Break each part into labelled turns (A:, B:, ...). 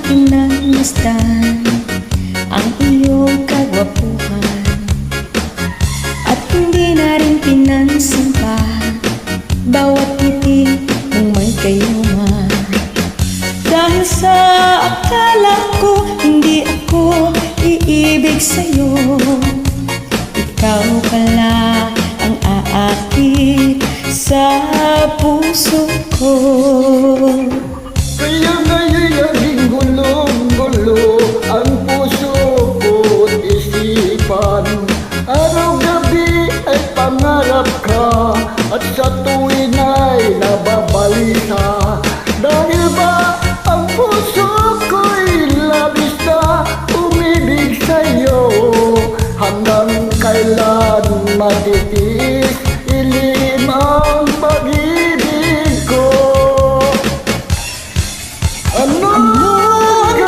A: pinagmasdan ang iyong kagwapuhan, at hindi na rin pinansin pa bawat ngiti mong may kayuma. Dahil sa akala ko hindi ako iibig sa'yo, ikaw pala ang aakit sa puso ko.
B: Kaya nga'y naging gulong-gulo ang puso ko't isipan. Araw-gabi ay pangarap ka, at sa tuwin ay nababalita. Dahil ba ang puso ko'y labis na umibig sa'yo, hanggang kailan matitiis ilim ang pag-ibig ko. Ano ang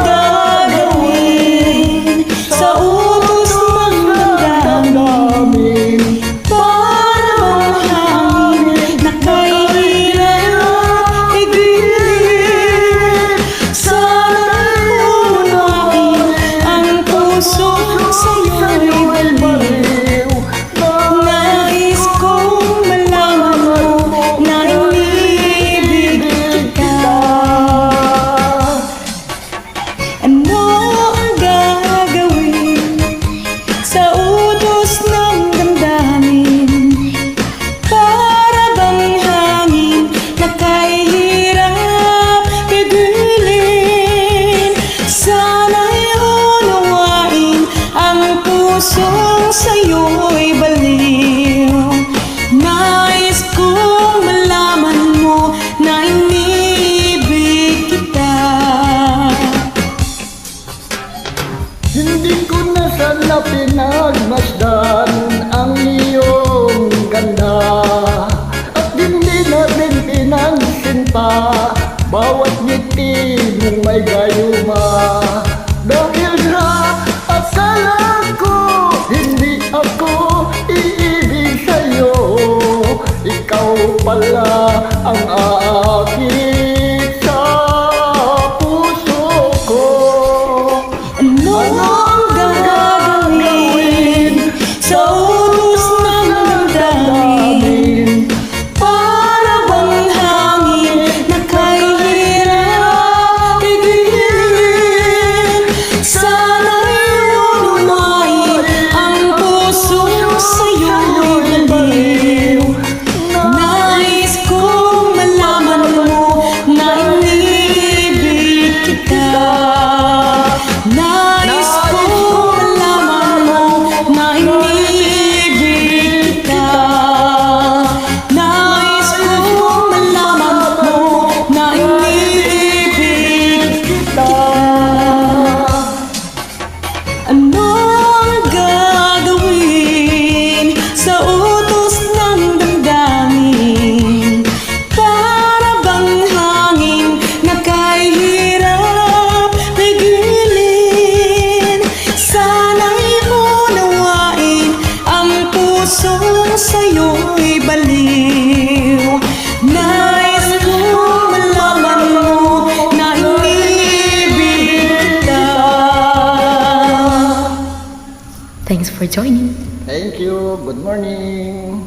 B: gagawin
A: sa utos ng damdamin? Para mahangin na kahirap igilin. Sana'y unahin ang puso sa'yo'y baliw. Nais kong malaman mo na inibig kita. Ano ang gagawin sa utos ng damdamin? Para bang hangin na kahirap pigilin. Sana'y unawain ang pusong sa'yo'y baliw. Nais kong malaman mo na inibig kita.
B: Hindi ko na sana pinagmasdan ang iyong ganda, at hindi na rin pinansin pa bawat ngiti mong may gayuma. Dahil sa akala ko hindi ako iibig sa'yo, ikaw pala ang aakit sa puso ko.
A: Ano ang gagawin sa utos ng damdamin? Para bang hangin na kahirap pigilin. Sana'y unawain ang puso sa'yo'y baliw. Nais kong malaman mo na inibig kita. Nais kong malaman mo na inibig kita. Nais kong malaman mo na inibig kita. Ano ang gagawin sa utos ng damdamin? Para bang hangin na kahirap pigilin. Sana'y unawain ang pusong sa'yo'y baliw. Nais kong malaman mo na inibig kita. Thanks for joining.
B: Thank you. Good morning.